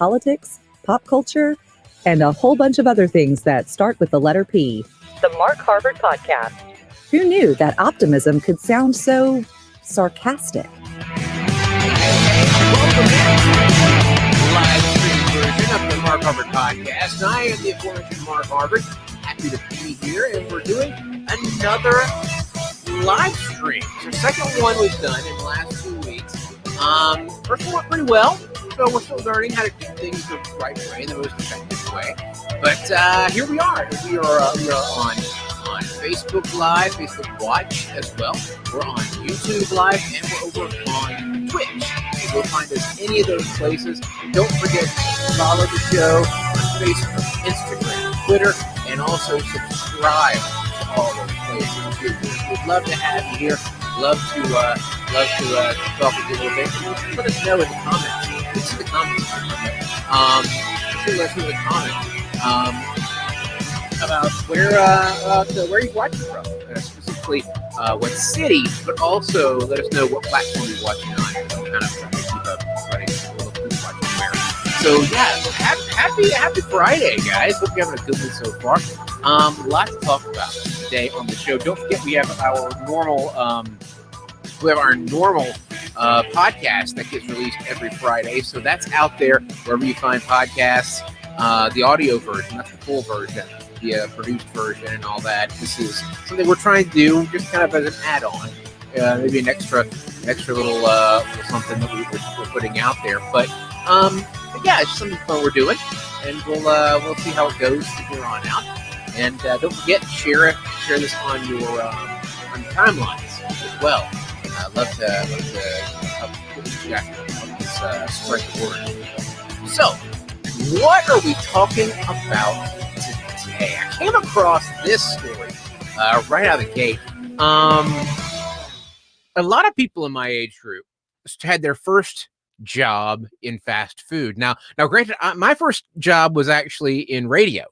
politics, pop culture, and a whole bunch of other things that start with the letter P. The Mark Harvard Podcast. Who knew that optimism could sound so sarcastic? Welcome back to the live stream version of the Mark Harvard Podcast. I am the aforementioned Mark Harvard. Happy to be here, and we're doing another live stream. It's the second one we've done in the last 2 weeks. First one went pretty well, so we're still learning how to do things the right way, the most effective way. But here we are. We are on Facebook Live, Facebook Watch as well. We're on YouTube Live, and we're over on Twitch. You'll find us any of those places. Don't forget to follow the show on Facebook, Instagram, Twitter, and also subscribe to all those places too. We'd love to have you here. Love to talk with you a little bit. Let us know in the comments. Please see the comments. Let us know in the comments about where you're watching from, specifically what city, but also let us know what platform you're watching on. Kind of trying to keep up running a little who's watching where. So yeah, happy Friday, guys. Hope you're having a good one so far. Lots to talk about today on the show. Don't forget we have our normal podcast that gets released every Friday. So that's out there wherever you find podcasts. The audio version, that's the full version, the produced version and all that. This is something we're trying to do just kind of as an add-on, maybe an extra little something that we're putting out there. But yeah, it's something fun we're doing, and we'll see how it goes from here on out. And don't forget to share this on your timelines as well. I'd love to help spread the word. So, what are we talking about today? I came across this story right out of the gate. A lot of people in my age group had their first job in fast food. Now, granted, my first job was actually in radio,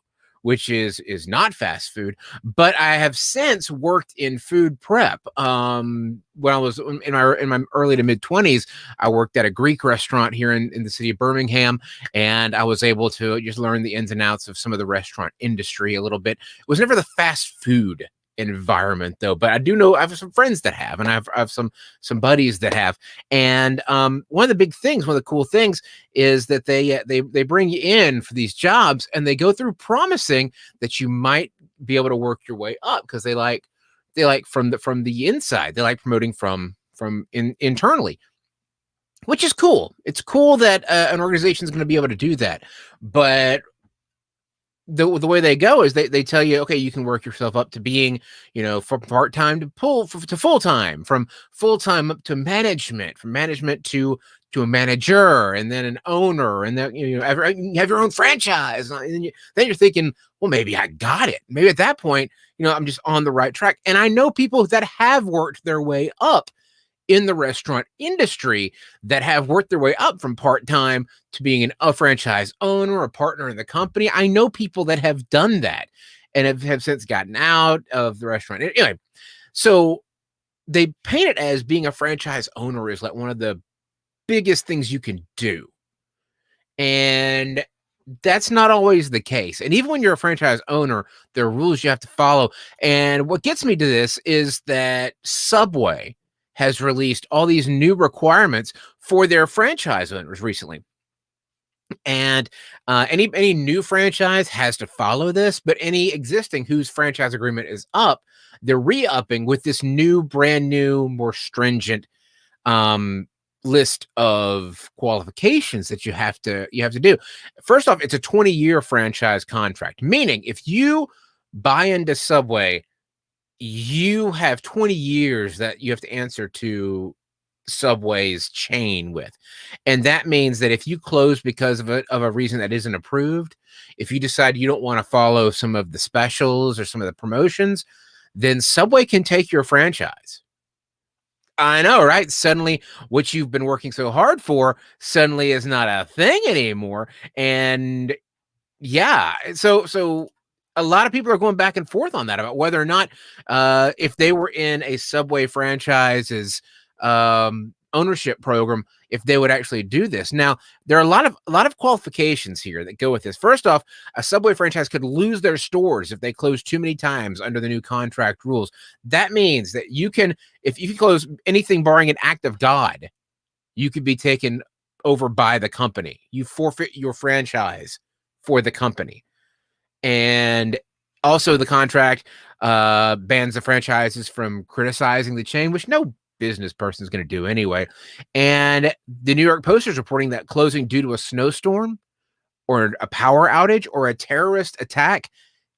which is not fast food, but I have since worked in food prep. When I was in my early to mid 20s, I worked at a Greek restaurant here in the city of Birmingham, and I was able to just learn the ins and outs of some of the restaurant industry a little bit. It was never the fast food environment though, but I do know I have some friends that have, and I have some buddies that have. And one of the cool things is that they bring you in for these jobs, and they go through promising that you might be able to work your way up, because they like from the inside. They like promoting from internally, which is cool. It's cool that an organization is going to be able to do that, but the way they go is they tell you, okay, you can work yourself up to being, from part-time to full-time, from full-time up to management, from management to a manager, and then an owner, and then you have your own franchise. And then you're thinking, well, maybe I got it. Maybe at that point, I'm just on the right track. And I know people that have worked their way up in the restaurant industry, that have worked their way up from part-time to being a franchise owner, a partner in the company. I know people that have done that and have since gotten out of the restaurant. Anyway, so they paint it as being a franchise owner is like one of the biggest things you can do. And that's not always the case. And even when you're a franchise owner, there are rules you have to follow. And what gets me to this is that Subway has released all these new requirements for their franchise owners recently. And any new franchise has to follow this, but any existing whose franchise agreement is up, they're re-upping with this brand new, more stringent list of qualifications that you have to do. First off, it's a 20-year franchise contract, meaning if you buy into Subway, you have 20 years that you have to answer to Subway's chain with. And that means that if you close because of a reason that isn't approved, if you decide you don't want to follow some of the specials or some of the promotions, then Subway can take your franchise. I know, right? Suddenly what you've been working so hard for suddenly is not a thing anymore. And yeah, so a lot of people are going back and forth on that about whether or not if they were in a Subway franchise's ownership program, if they would actually do this. Now, there are a lot of qualifications here that go with this. First off, a Subway franchise could lose their stores if they close too many times under the new contract rules. That means that you can, if you close anything barring an act of God, you could be taken over by the company. You forfeit your franchise for the company. And also the contract bans the franchises from criticizing the chain, which no business person is going to do anyway. And the New York Post is reporting that closing due to a snowstorm or a power outage or a terrorist attack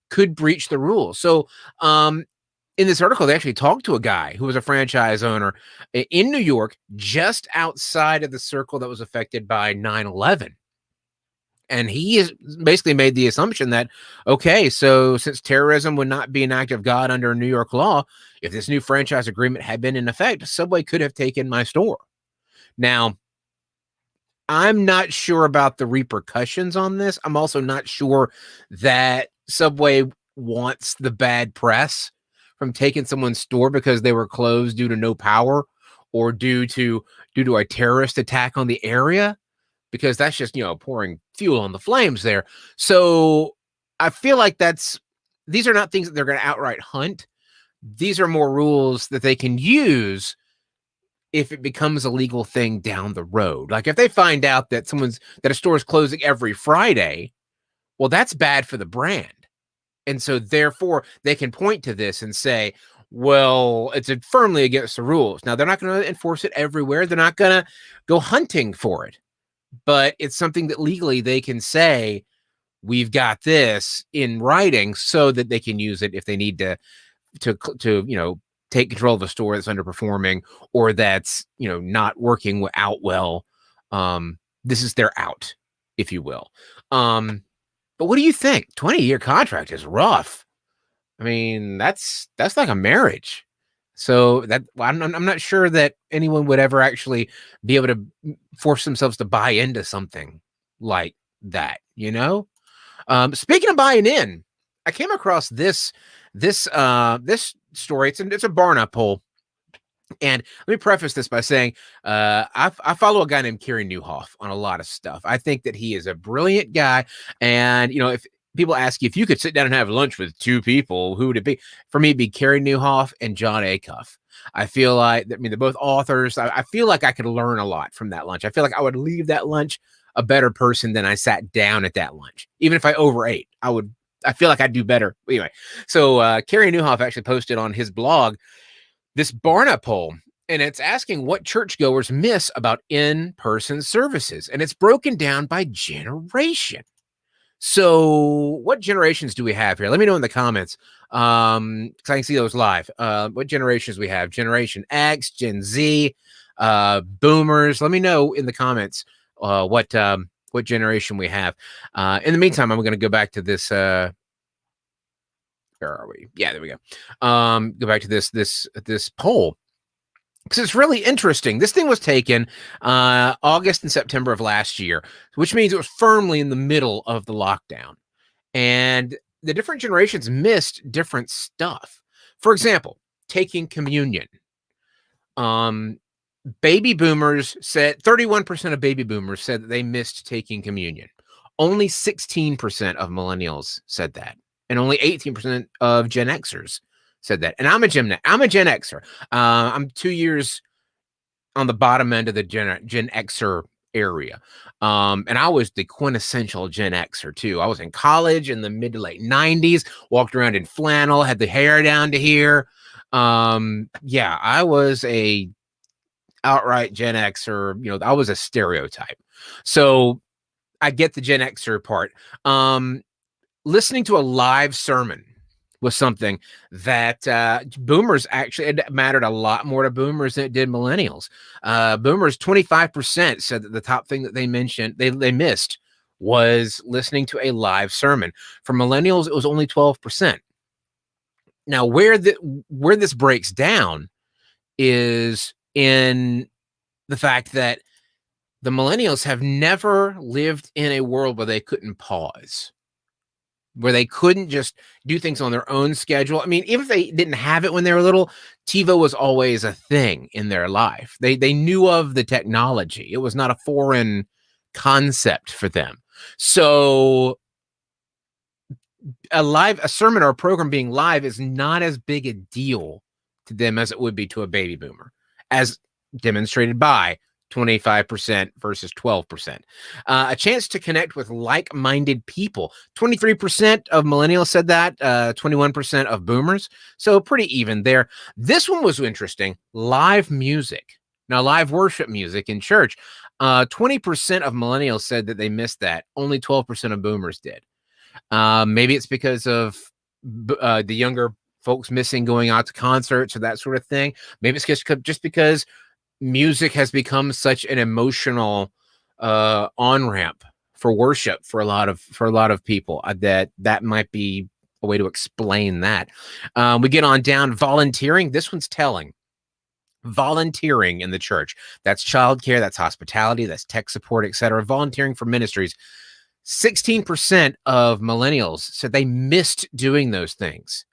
could breach the rules. So in this article, they actually talked to a guy who was a franchise owner in New York, just outside of the circle that was affected by 9/11. And he has basically made the assumption that, okay, so since terrorism would not be an act of God under New York law, if this new franchise agreement had been in effect, Subway could have taken my store. Now, I'm not sure about the repercussions on this. I'm also not sure that Subway wants the bad press from taking someone's store because they were closed due to no power or due to a terrorist attack on the area, because that's just, pouring fuel on the flames there. So I feel like these are not things that they're going to outright hunt. These are more rules that they can use if it becomes a legal thing down the road. Like if they find out that a store is closing every Friday, well, that's bad for the brand. And so therefore they can point to this and say, well, it's firmly against the rules. Now, they're not going to enforce it everywhere. They're not going to go hunting for it, but it's something that legally they can say, we've got this in writing, so that they can use it if they need to take control of a store that's underperforming or that's, not working out well. This is their out, if you will. But what do you think? 20-year contract is rough. I mean, that's like a marriage. So that I'm not sure that anyone would ever actually be able to force themselves to buy into something like that. Speaking of buying in, I came across this story. It's a Barna poll. And let me preface this by saying I follow a guy named Carey Nieuwhof on a lot of stuff. I think that he is a brilliant guy. And, if people ask you if you could sit down and have lunch with two people, who would it be? For me, it'd be Carey Nieuwhof and John Acuff. I feel like, they're both authors. I feel like I could learn a lot from that lunch. I feel like I would leave that lunch a better person than I sat down at that lunch. Even if I overate, I feel like I'd do better. Anyway, so Carey Nieuwhof actually posted on his blog this Barna poll, and it's asking what churchgoers miss about in-person services, and it's broken down by generation. So what generations do we have here? Let me know in the comments, because I can see those live. What generations we have? Generation X, Gen Z, Boomers. Let me know in the comments what generation we have. In the meantime, I'm going to go back to this. Where are we? Yeah, there we go. Go back to this poll, because it's really interesting. This thing was taken August and September of last year, which means it was firmly in the middle of the lockdown. And the different generations missed different stuff. For example, taking communion. Baby boomers said 31% of baby boomers said that they missed taking communion. Only 16% of millennials said that. And only 18% of Gen Xers said that. And I'm a Gen Xer. I'm 2 years on the bottom end of the Gen Xer area. And I was the quintessential Gen Xer too. I was in college in the mid to late 90s, walked around in flannel, had the hair down to here. Yeah, I was a outright Gen Xer. I was a stereotype. So I get the Gen Xer part. Listening to a live sermon was something that boomers actually, it mattered a lot more to boomers than it did millennials. Boomers, 25% said that the top thing that they mentioned, they missed, was listening to a live sermon. For millennials, it was only 12%. Now, where this breaks down is in the fact that the millennials have never lived in a world where they couldn't pause. where they couldn't just do things on their own schedule. I mean, even if they didn't have it when they were little, TiVo was always a thing in their life. They knew of the technology. It was not a foreign concept for them. So a sermon or a program being live is not as big a deal to them as it would be to a baby boomer, as demonstrated by 25% versus 12%. A chance to connect with like-minded people. 23% of millennials said that, 21% of boomers. So pretty even there. This one was interesting. Live music. Now, live worship music in church. 20% of millennials said that they missed that. Only 12% of boomers did. Maybe it's because of the younger folks missing going out to concerts or that sort of thing. Maybe it's just because music has become such an emotional on-ramp for worship for a lot of people, that might be a way to explain that. We get on down volunteering. This one's telling. Volunteering in the church. That's childcare, that's hospitality, that's tech support, etc. Volunteering for ministries. 16% of millennials said they missed doing those things.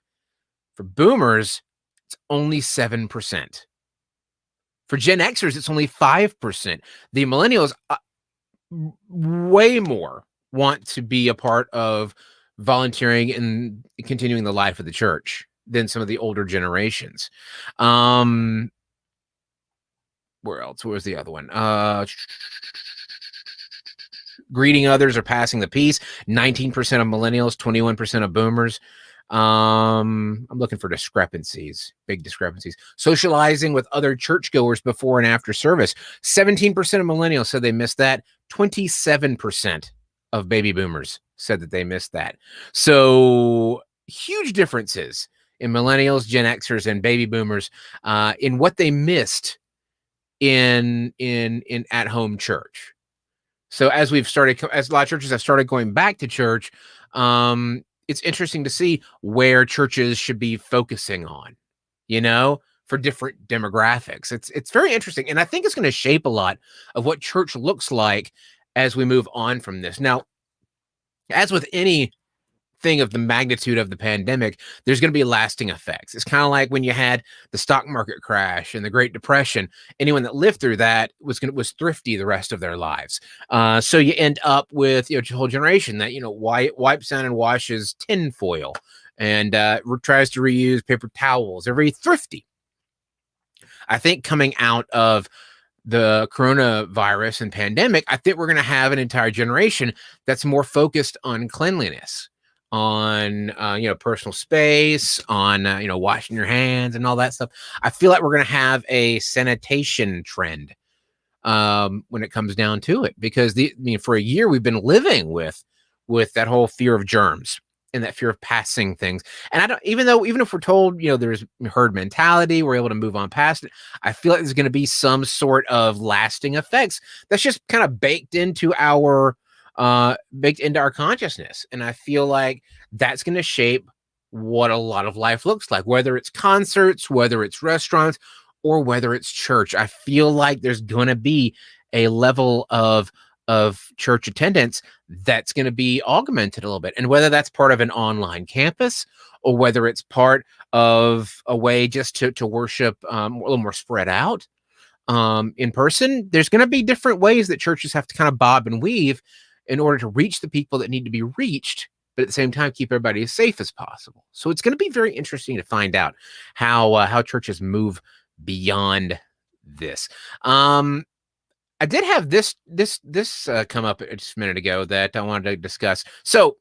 For boomers, it's only 7%. For Gen Xers, it's only 5%. The millennials way more want to be a part of volunteering and continuing the life of the church than some of the older generations. Where else? Where was the other one? Greeting others or passing the peace. 19% of millennials, 21% of boomers. I'm looking for discrepancies, big discrepancies. Socializing with other churchgoers before and after service. 17% of millennials said they missed that. 27% of baby boomers said that they missed that. So huge differences in millennials, Gen Xers, and baby boomers in what they missed in at-home church. So as a lot of churches have started going back to church, it's interesting to see where churches should be focusing on, for different demographics. It's very interesting. And I think it's going to shape a lot of what church looks like as we move on from this. Now, as with any thing of the magnitude of the pandemic, there's going to be lasting effects. It's kind of like when you had the stock market crash and the Great Depression. Anyone that lived through that was thrifty the rest of their lives. So you end up with a whole generation that wipes down and washes tin foil and tries to reuse paper towels. They're very thrifty. I think coming out of the coronavirus and pandemic, I think we're going to have an entire generation that's more focused on cleanliness, on personal space, on washing your hands and all that stuff. I feel like we're going to have a sanitation trend when it comes down to it, because for a year we've been living with that whole fear of germs and that fear of passing things. And even if we're told there's herd mentality, we're able to move on past it, I feel like there's going to be some sort of lasting effects that's just kind of baked into our consciousness. And I feel like that's going to shape what a lot of life looks like, whether it's concerts, whether it's restaurants, or whether it's church. I feel like there's going to be a level of church attendance that's going to be augmented a little bit. And whether that's part of an online campus or whether it's part of a way just to worship a little more spread out in person, there's going to be different ways that churches have to kind of bob and weave in order to reach the people that need to be reached, but at the same time, keep everybody as safe as possible. So it's going to be very interesting to find out how churches move beyond this. I did have this come up just a minute ago that I wanted to discuss. So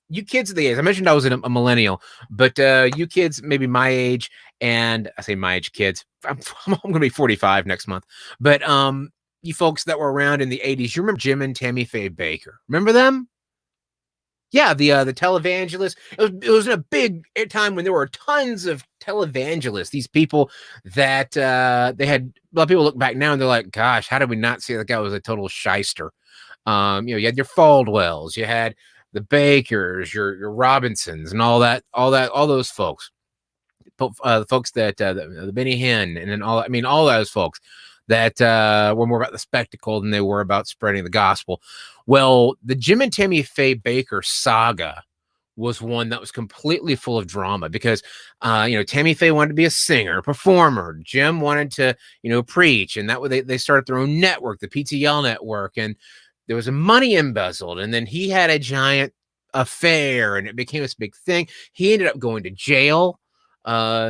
you kids of the age, I mentioned I was a millennial, but you kids maybe my age, and I say my age kids, I'm going to be 45 next month, but you folks that were around in the 80s, you remember Jim and Tammy Faye Baker? Remember them? Yeah, the televangelists. It was in a big time when there were tons of televangelists. These people that they had. A lot of people look back now and they're like, "Gosh, how did we not see that guy was a total shyster?" You had your Faldwells, you had the Bakers, your Robinsons, and all those folks. The folks that the Benny Hinn, and then all those folks that were more about the spectacle than they were about spreading the gospel. Well, the Jim and Tammy Faye Baker saga was one that was completely full of drama because, Tammy Faye wanted to be a singer, a performer. Jim wanted to, preach. And that way they started their own network, the PTL network. And there was a money embezzled. And then he had a giant affair and it became this big thing. He ended up going to jail.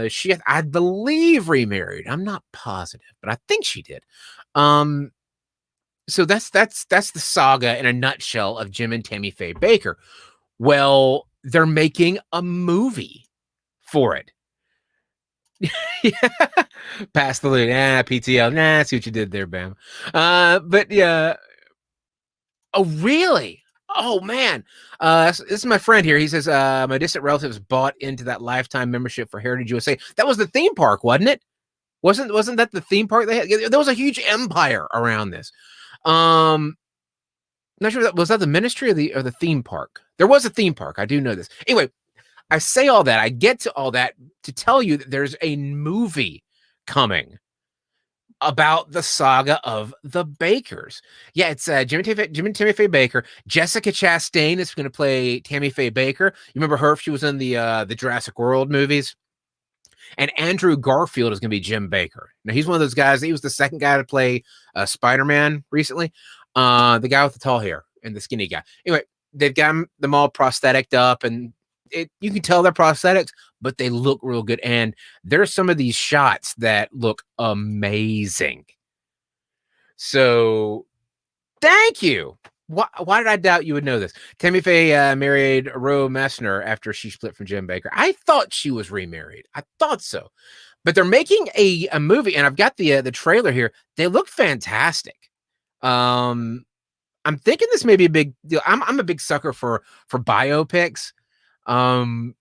She, I believe, remarried. I'm not positive, but I think she did. So that's the saga in a nutshell of Jim and Tammy Faye Bakker. Well, they're making a movie for it. Yeah. Pass the loot. PTL. Nah, see what you did there, Bam. But yeah. Oh, really? Oh, man. This is my friend here. He says, my distant relatives bought into that lifetime membership for Heritage USA. That was the theme park, wasn't it? Wasn't that the theme park they had? There was a huge empire around this. Not sure was that the ministry or the theme park. There was a theme park. I do know this. Anyway, I say all that. I get to all that to tell you that there's a movie coming about the saga of the Bakkers. Yeah, it's Jim and Tammy Faye Bakker. Jessica Chastain is going to play Tammy Faye Bakker. You remember her? She was in the Jurassic World movies. And Andrew Garfield is going to be Jim Bakker. Now, he's one of those guys. He was the second guy to play Spider-Man recently. The guy with the tall hair and the skinny guy. Anyway, they've got them all prosthetic up, and you can tell they're prosthetics, but they look real good. And there's some of these shots that look amazing. So, thank you. Why did I doubt you would know this? Tammy Faye married Ro Messner after she split from Jim Bakker. I thought she was remarried. I thought so. But they're making a movie, and I've got the trailer here. They look fantastic. I'm thinking this may be a big deal. I'm a big sucker for biopics.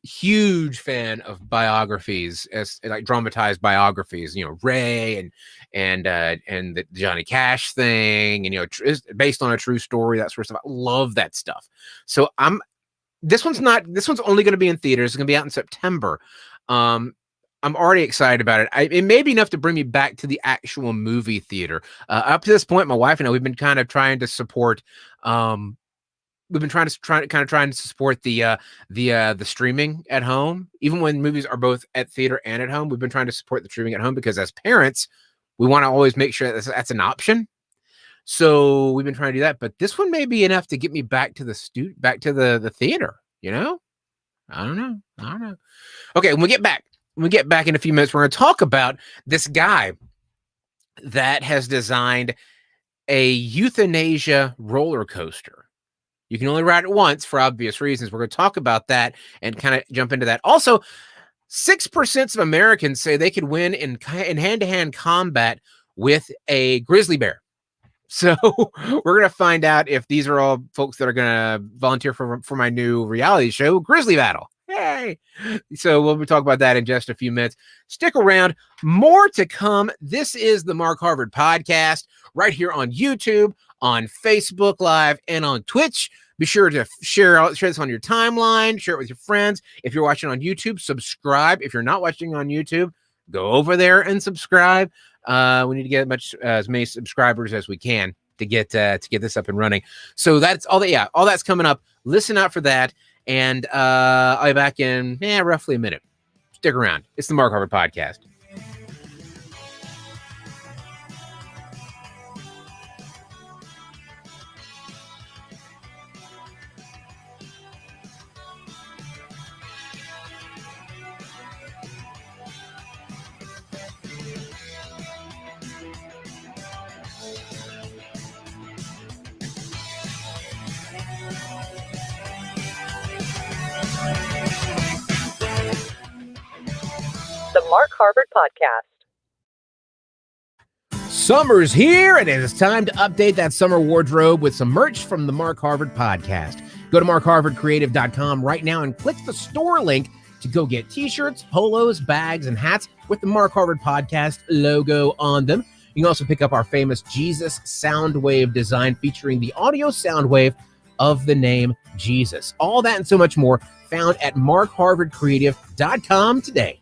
Huge fan of biographies, as like dramatized biographies. Ray and the Johnny Cash thing, and based on a true story, that sort of stuff. I love that stuff. So this one's only going to be in theaters. It's going to be out in September. I'm already excited about it. It may be enough to bring me back to the actual movie theater. Up to this point, my wife and I, we've been kind of trying to support. We've been trying to support the streaming at home, even when movies are both at theater and at home. We've been trying to support the streaming at home because as parents, we want to always make sure that's an option. So we've been trying to do that. But this one may be enough to get me back to the theater. I don't know. Okay, when we get back in a few minutes, we're going to talk about this guy that has designed a euthanasia roller coaster. You can only ride it once for obvious reasons. We're going to talk about that and kind of jump into that. Also, 6% of Americans say they could win in hand-to-hand combat with a grizzly bear. So we're going to find out if these are all folks that are going to volunteer for my new reality show, Grizzly Battle. Yay! So we'll be talking about that in just a few minutes. Stick around. More to come. This is the Mark Harvard Podcast right here on YouTube, on Facebook Live, and on Twitch. Be sure to share this on your timeline. Share it with your friends. If you're watching on YouTube, subscribe. If you're not watching on YouTube, go over there and subscribe. We need to get as many subscribers as we can to get this up and running. So that's all that. Yeah, all that's coming up. Listen out for that. And I'll be back in roughly a minute. Stick around. It's the Mark Harvard Podcast. The Mark Harvard Podcast. Summer's here, and it is time to update that summer wardrobe with some merch from the Mark Harvard Podcast. Go to markharvardcreative.com right now and click the store link to go get t-shirts, polos, bags, and hats with the Mark Harvard Podcast logo on them. You can also pick up our famous Jesus Soundwave design featuring the audio sound wave of the name Jesus. All that and so much more found at markharvardcreative.com today.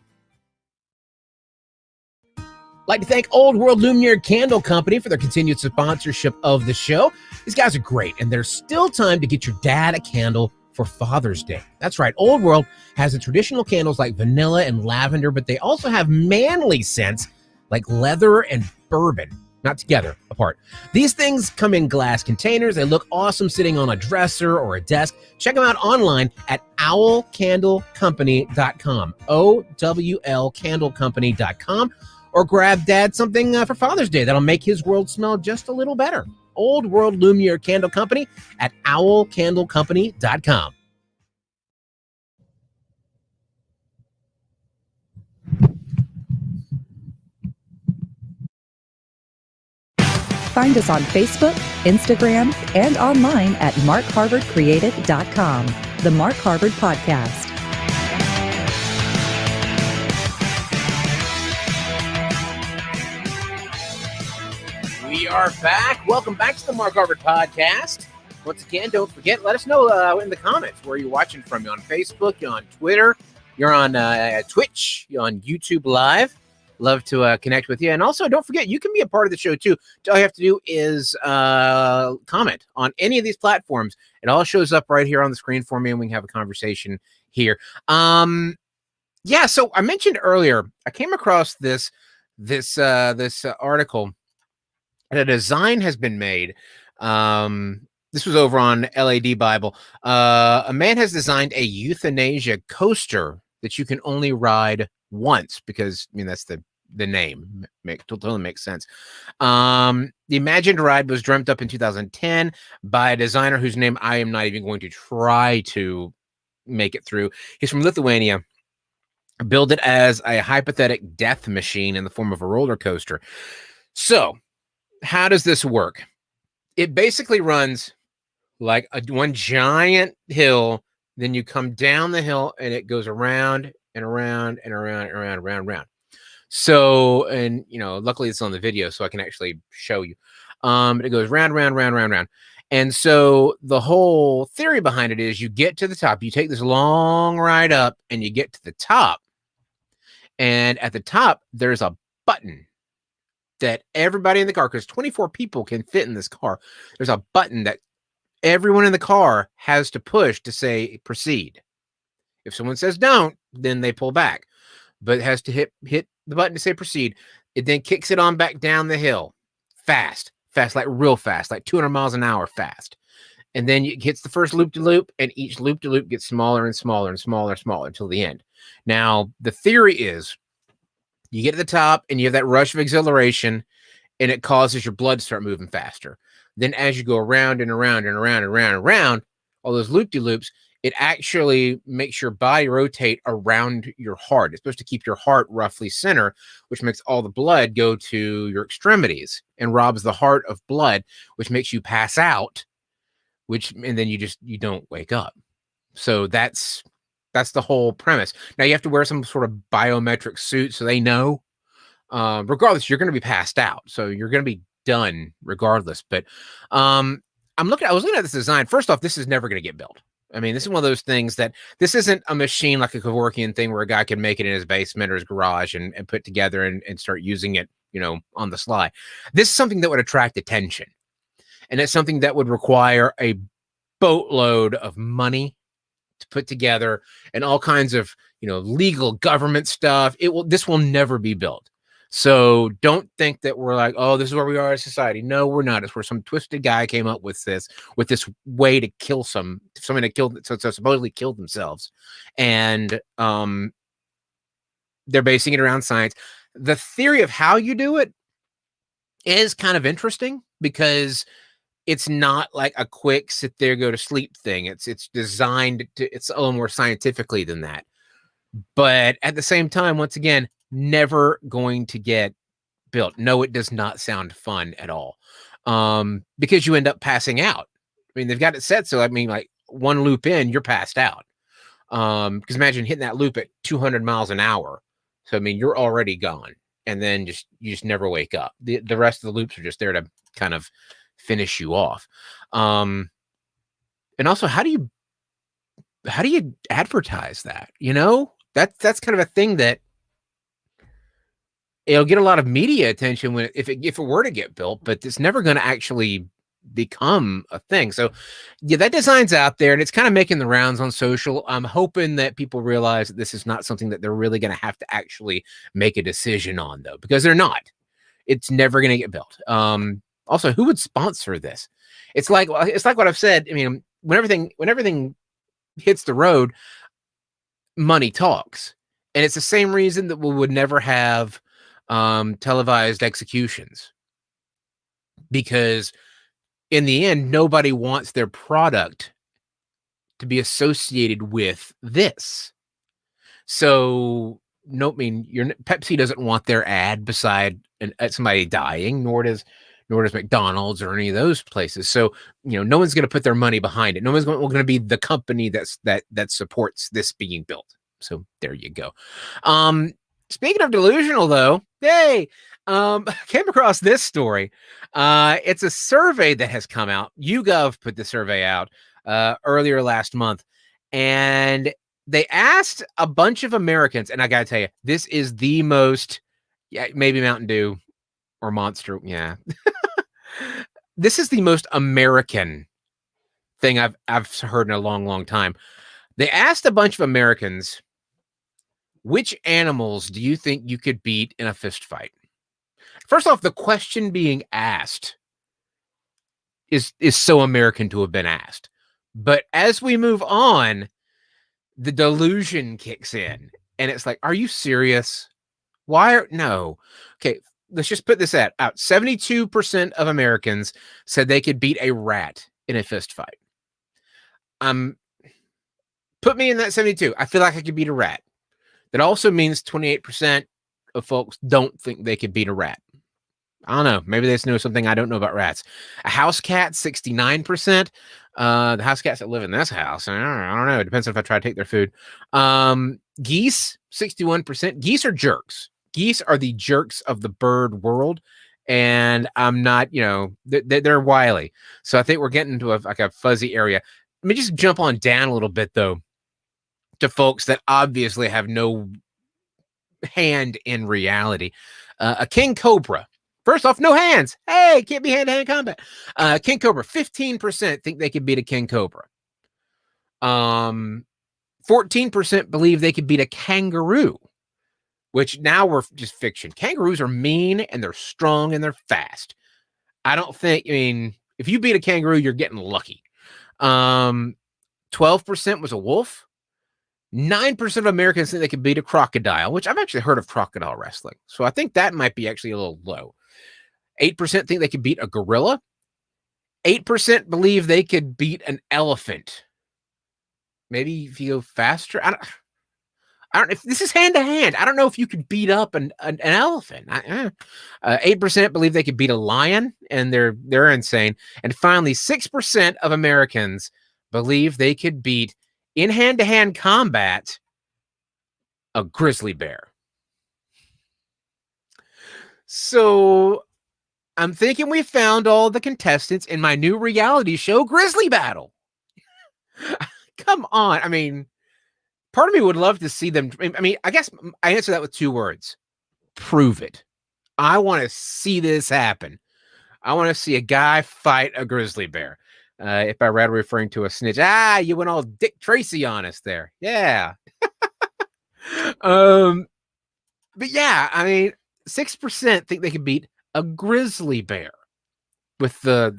Like to thank Old World Lumiere Candle Company for their continued sponsorship of the show. These guys are great, and there's still time to get your dad a candle for Father's Day. That's right. Old World has the traditional candles like vanilla and lavender, but they also have manly scents like leather and bourbon. Not together, apart. These things come in glass containers. They look awesome sitting on a dresser or a desk. Check them out online at owlcandlecompany.com. OWLcandlecompany.com. Or grab Dad something for Father's Day that'll make his world smell just a little better. Old World Lumiere Candle Company at owlcandlecompany.com. Find us on Facebook, Instagram, and online at markharvardcreative.com. The Mark Harvard Podcast. We are back. Welcome back to the Mark Harvard Podcast. Once again, don't forget, let us know in the comments where you're watching from. You're on Facebook, you're on Twitter, you're on Twitch, you're on YouTube Live. Love to connect with you. And also, don't forget, you can be a part of the show, too. All you have to do is comment on any of these platforms. It all shows up right here on the screen for me, and we can have a conversation here. Yeah, so I mentioned earlier, I came across this article. And a design has been made. This was over on LAD Bible. A man has designed a euthanasia coaster that you can only ride once, because I mean that's the name totally makes sense. The imagined ride was dreamt up in 2010 by a designer whose name I am not even going to try to make it through. He's from Lithuania. Build it as a hypothetical death machine in the form of a roller coaster. So how does this work? It basically runs like one giant hill. Then you come down the hill and it goes around and around and around and around, around, around. So, and you know, luckily it's on the video, so I can actually show you. It goes round, round, round, round, round. And so the whole theory behind it is you get to the top, you take this long ride up and you get to the top. And at the top, there's a button that everybody in the car, because 24 people can fit in this car. There's a button that everyone in the car has to push to say proceed. If someone says don't, then they pull back. But it has to hit the button to say proceed. It then kicks it on back down the hill. Fast, like real fast, like 200 miles an hour fast. And then it hits the first loop-de-loop, and each loop-de-loop gets smaller and smaller and smaller and smaller until the end. Now, the theory is you get to the top and you have that rush of exhilaration, and it causes your blood to start moving faster. Then as you go around and around and around and around and around, all those loop-de-loops, it actually makes your body rotate around your heart. It's supposed to keep your heart roughly center, which makes all the blood go to your extremities and robs the heart of blood, which makes you pass out, and then you don't wake up. So that's the whole premise. Now you have to wear some sort of biometric suit so they know. Regardless, you're going to be passed out, so you're going to be done regardless. But I was looking at this design. First off, this is never going to get built. I mean, this is one of those things that this isn't a machine like a Kevorkian thing where a guy can make it in his basement or his garage and put together and start using it, on the sly. This is something that would attract attention, and it's something that would require a boatload of money to put together and all kinds of, legal government stuff. This will never be built. So don't think that we're like, oh, this is where we are as society. No, we're not. It's where some twisted guy came up with this way to kill someone to supposedly kill themselves. And they're basing it around science. The theory of how you do it is kind of interesting because it's not like a quick sit there, go to sleep thing. It's designed it's a little more scientifically than that. But at the same time, once again, never going to get built. No, it does not sound fun at all. Because you end up passing out. I mean, they've got it set so, like one loop in, you're passed out. Because imagine hitting that loop at 200 miles an hour. So, you're already gone. And then you just never wake up. The rest of the loops are just there to kind of finish you off. And also, how do you advertise that? That's kind of a thing that it'll get a lot of media attention if it were to get built, but it's never going to actually become a thing. So yeah, that design's out there and it's kind of making the rounds on social. I'm hoping that people realize that this is not something that they're really going to have to actually make a decision on, though, because they're not. It's never going to get built. Also, who would sponsor this? It's like what I've said. I mean, when everything hits the road, money talks, and it's the same reason that we would never have televised executions, because in the end, nobody wants their product to be associated with this. So, no, I mean, Pepsi doesn't want their ad beside somebody dying, nor does McDonald's or any of those places. So, no one's going to put their money behind it. No one's going to be the company that supports this being built. So there you go. Speaking of delusional, though, hey, came across this story. It's a survey that has come out. YouGov put the survey out earlier last month, and they asked a bunch of Americans, and I got to tell you, this is the most, maybe Mountain Dew or Monster. Yeah. This is the most American thing I've heard in a long, long time. They asked a bunch of Americans, which animals do you think you could beat in a fist fight? First off, the question being asked is so American to have been asked. But as we move on, the delusion kicks in. And it's like, are you serious? No. Okay, let's just put this out. 72% of Americans said they could beat a rat in a fist fight. Put me in that 72. I feel like I could beat a rat. That also means 28% of folks don't think they could beat a rat. I don't know. Maybe they just know something I don't know about rats. A house cat, 69%. The house cats that live in this house, I don't know. It depends on if I try to take their food. Geese, 61%. Geese are jerks. Geese are the jerks of the bird world. And I'm not, they're wily. So I think we're getting into a fuzzy area. Let me just jump on down a little bit, though, to folks that obviously have no hand in reality. A king cobra. First off, no hands. Hey, can't be hand-to-hand combat. King cobra, 15% think they could beat a king cobra. 14% believe they could beat a kangaroo, which now we're just fiction. Kangaroos are mean and they're strong and they're fast. If you beat a kangaroo, you're getting lucky. 12% was a wolf. 9% of Americans think they could beat a crocodile, which I've actually heard of crocodile wrestling. So I think that might be actually a little low. 8% think they could beat a gorilla. 8% believe they could beat an elephant. Maybe if you go faster. I don't. If this is hand to hand, I don't know if you could beat up an elephant. 8% believe they could beat a lion, and they're insane. And finally, 6% of Americans believe they could beat, in hand-to-hand combat, a grizzly bear. So I'm thinking we found all the contestants in my new reality show, Grizzly Battle. Come on. I mean, part of me would love to see them. I mean, I guess I answer that with 2 words. Prove it. I want to see this happen. I want to see a guy fight a grizzly bear. If I read referring to a snitch, you went all Dick Tracy on us there. Yeah. But yeah, I mean, 6% think they could beat a grizzly bear with the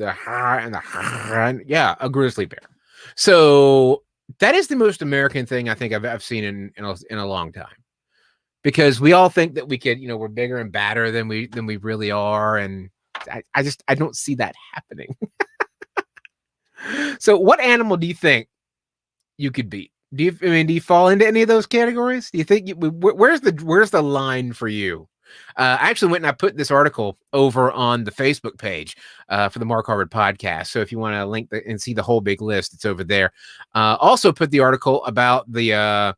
a grizzly bear. So that is the most American thing I think I've seen in a long time, because we all think that we could, we're bigger and badder than we really are, and I don't see that happening. So what animal do you think you could beat? Do you fall into any of those categories? Do you think where's the line for you? I actually went and I put this article over on the Facebook page for the Mark Harvard podcast. So if you want to link and see the whole big list, it's over there. Also put the article about the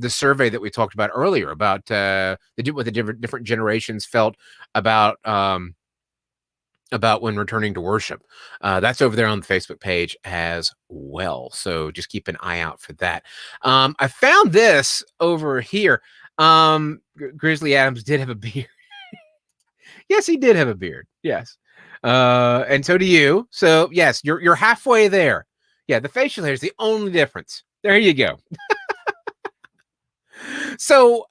survey that we talked about earlier about what the different generations felt about when returning to worship. That's over there on the Facebook page as well. So just keep an eye out for that. I found this over here. Grizzly Adams did have a beard. Yes, he did have a beard. Yes. And so do you. So yes, you're halfway there. Yeah, the facial hair is the only difference. There you go. So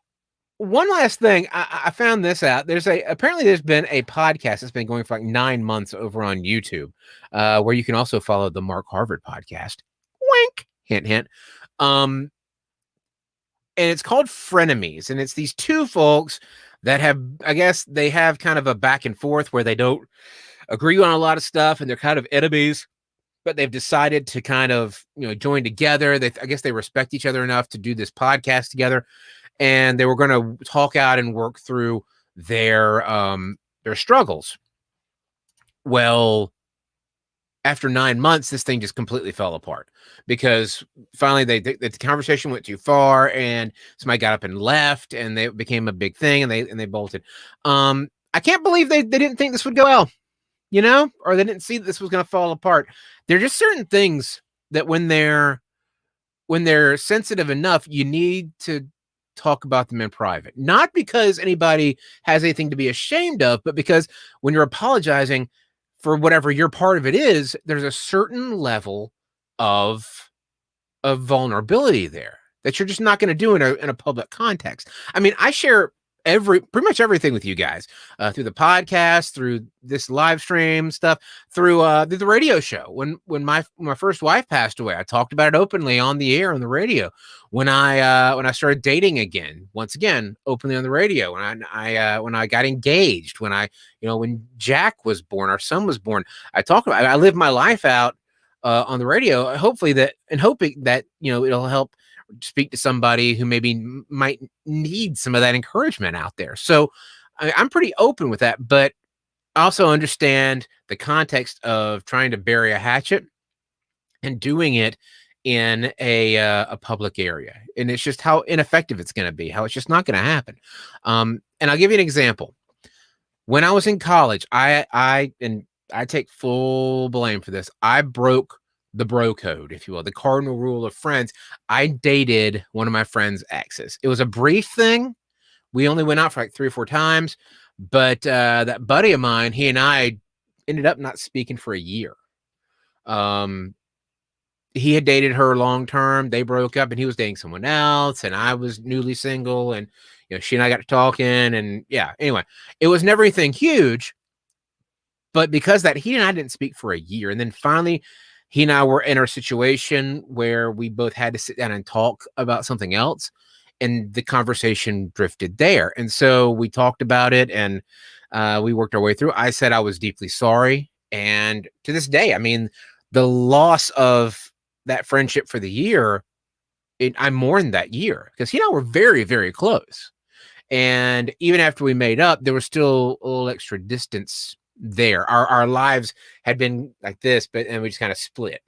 one last thing, I found this out. Apparently there's been a podcast that's been going for like 9 months over on YouTube, where you can also follow the Mark Harvard podcast. Wink, hint, hint. Um, and it's called Frenemies, and it's these two folks that have, I guess, they have kind of a back and forth where they don't agree on a lot of stuff, and they're kind of enemies, but they've decided to kind of, join together. I guess they respect each other enough to do this podcast together, and they were going to talk out and work through their struggles. Well, after 9 months, this thing just completely fell apart because finally the conversation went too far, and somebody got up and left, and they became a big thing, and they bolted. I can't believe they didn't think this would go well, or they didn't see that this was going to fall apart. There are just certain things that when they're sensitive enough, you need to talk about them in private, not because anybody has anything to be ashamed of, but because when you're apologizing for whatever your part of it is, there's a certain level of vulnerability there that you're just not going to do in a public context. I mean, I share pretty much everything with you guys through the podcast, through this live stream stuff, through the radio show. When my first wife passed away, I talked about it openly on the air on the radio. When I started dating again, once again openly on the radio. When I got engaged, when Jack was born, our son was born, I lived my life out on the radio, hoping that it'll help speak to somebody who maybe might need some of that encouragement out there. So I'm pretty open with that, but I also understand the context of trying to bury a hatchet and doing it in a public area. And it's just how ineffective it's going to be, how it's just not going to happen. And I'll give you an example. When I was in college, I take full blame for this. I broke the bro code, if you will, the cardinal rule of friends. I dated one of my friend's exes. It was a brief thing. We only went out for like 3 or 4 times, but that buddy of mine, he and I ended up not speaking for a year. He had dated her long term. They broke up, and he was dating someone else, and I was newly single, and she and I got to talking, and yeah. Anyway, it was never anything huge, but because that, he and I didn't speak for a year, and then finally, he and I were in our situation where we both had to sit down and talk about something else, and the conversation drifted there. And so we talked about it, and we worked our way through. I said I was deeply sorry, and to this day, I mean, the loss of that friendship for the year, I mourned that year because he and I were very, very close. And even after we made up, there was still a little extra distance there. Our lives had been like this, and we just kind of split.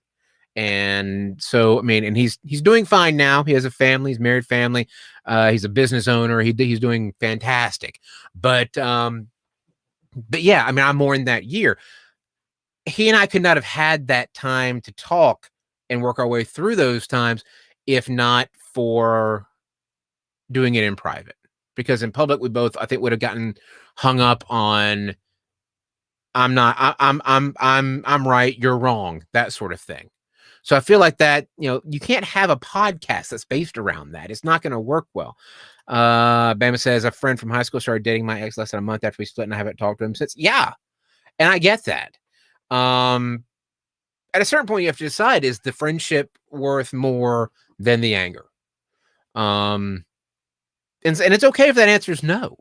And so, I mean, and he's doing fine now. He has a family, he's married, family. He's a business owner. He's doing fantastic. But yeah, I mean, I mourned that year. He and I could not have had that time to talk and work our way through those times if not for doing it in private. Because in public, we both, I think, would have gotten hung up on I'm right, you're wrong, that sort of thing. So I feel like that, you can't have a podcast that's based around that. It's not going to work well. Bama says, a friend from high school started dating my ex less than a month after we split, and I haven't talked to him since. Yeah. And I get that. At a certain point, you have to decide, is the friendship worth more than the anger? And it's okay if that answer is no.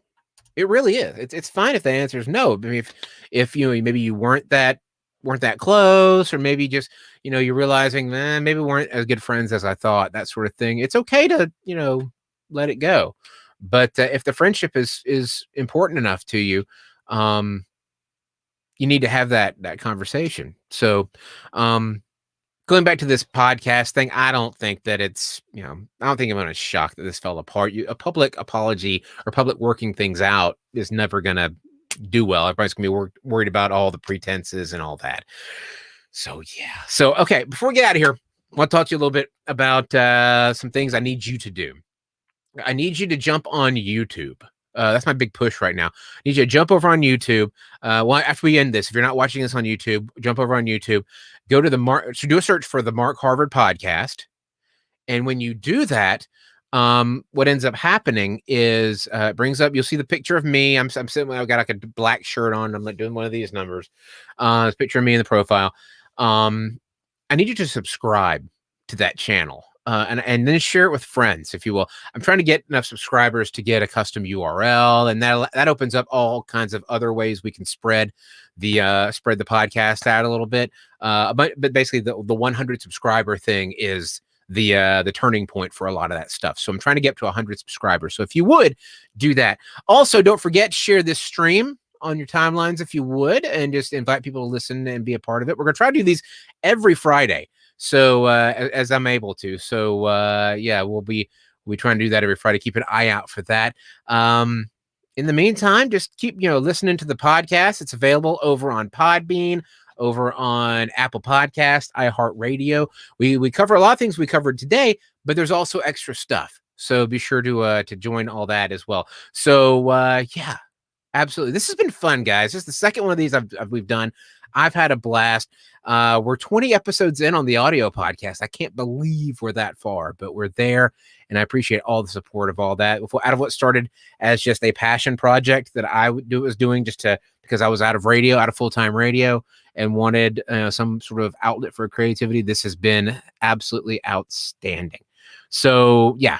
It really is. It's fine if the answer is no. I mean, if maybe you weren't that close, or maybe just you're realizing, maybe we weren't as good friends as I thought, that sort of thing. It's okay to let it go. But if the friendship is important enough to you, you need to have that conversation. So, going back to this podcast thing, I don't think that it's, I don't think I'm going to shock that this fell apart. A public apology or public working things out is never going to do well. Everybody's going to be worried about all the pretenses and all that. So, yeah. So, okay, before we get out of here, I want to talk to you a little bit about some things I need you to do. I need you to jump on YouTube. That's my big push right now. I need you to jump over on YouTube. Well, after we end this, if you're not watching this on YouTube, jump over on YouTube. Go to do a search for the Mark Harvard podcast. And when you do that, what ends up happening is it brings up, you'll see the picture of me. I'm sitting, I've got like a black shirt on. I'm like doing one of these numbers. This picture of me in the profile. I need you to subscribe to that channel. And then share it with friends, if you will. I'm trying to get enough subscribers to get a custom URL, and that opens up all kinds of other ways we can spread the podcast out a little bit. But basically, the 100 subscriber thing is the turning point for a lot of that stuff. So I'm trying to get up to 100 subscribers. So if you would do that. Also, don't forget, share this stream on your timelines if you would, and just invite people to listen and be a part of it. We're going to try to do these every Friday. So as I'm able to. So yeah, we'll be trying to do that every Friday. Keep an eye out for that. In the meantime, just keep listening to the podcast. It's available over on Podbean, over on Apple Podcast, iHeartRadio. We cover a lot of things we covered today, but there's also extra stuff. So be sure to join all that as well. So yeah, absolutely. This has been fun, guys. This is the second one of these we've done. I've had a blast. We're 20 episodes in on the audio podcast. I can't believe we're that far, but we're there. And I appreciate all the support of all that. Out of what started as just a passion project that I was doing because I was out of full-time radio, and wanted some sort of outlet for creativity. This has been absolutely outstanding. So yeah,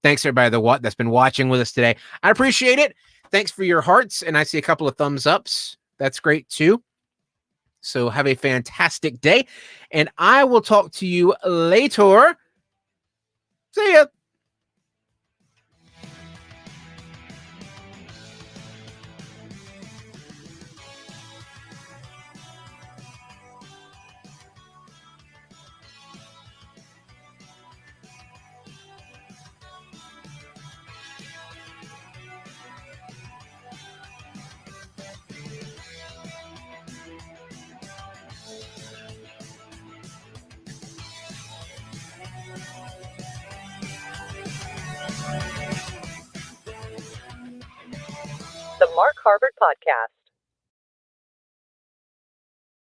thanks everybody that's been watching with us today. I appreciate it. Thanks for your hearts. And I see a couple of thumbs ups. That's great too. So have a fantastic day, and I will talk to you later. See ya. The Mark Harvard Podcast.